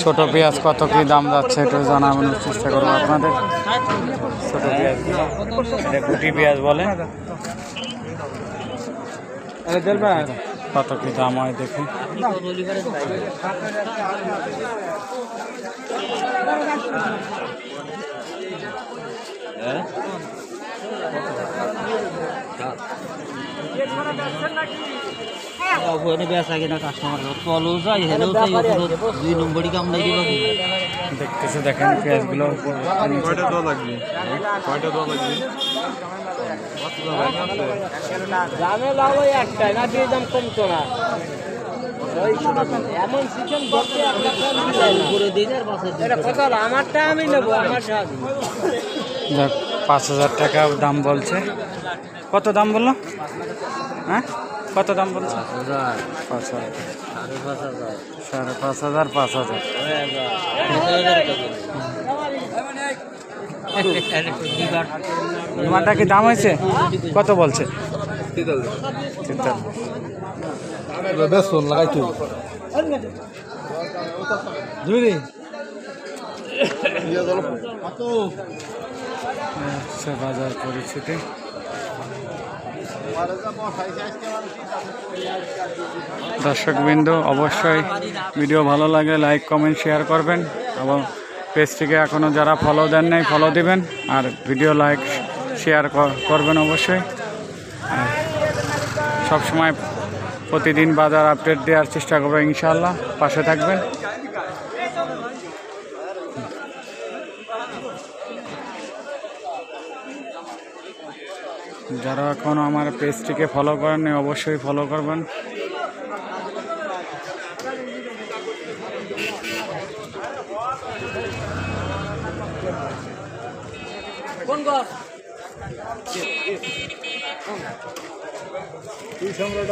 ছোট পেঁয়াজ কত কি দাম যাচ্ছে একটু জানানোর চেষ্টা করবো আপনাদের। ছোট পেঁয়াজ এটা গুটি পেঁয়াজ বলে, কত কি দাম হয় দেখি। দেখতেছে দেখেন পেঁয়াজগুলো আমারটা আমি নেবো, আমার 5,000 টাকা দাম বলছে। কত দাম বললো? হ্যাঁ কত দাম বলছে? 5,000, 5,500, 5,000। তোমারটা কি দাম হয়েছে? কত বলছে? 43 লাগাই তুই বাজার পরিস্থিতি। দর্শকবৃন্দ অবশ্যই ভিডিও ভালো লাগে লাইক কমেন্ট শেয়ার করবেন এবং পেজটিকে এখনও যারা ফলো দেন নাই ফলো দিবেন আর ভিডিও লাইক শেয়ার করবেন অবশ্যই। আর সবসময় প্রতিদিন বাজার আপডেট দেওয়ার চেষ্টা করবেন ইনশাআল্লাহ, পাশে থাকবেন। যারা এখনও আমার পেজটিকে ফলো করেননি অবশ্যই ফলো করবেন। তুই সম্রাট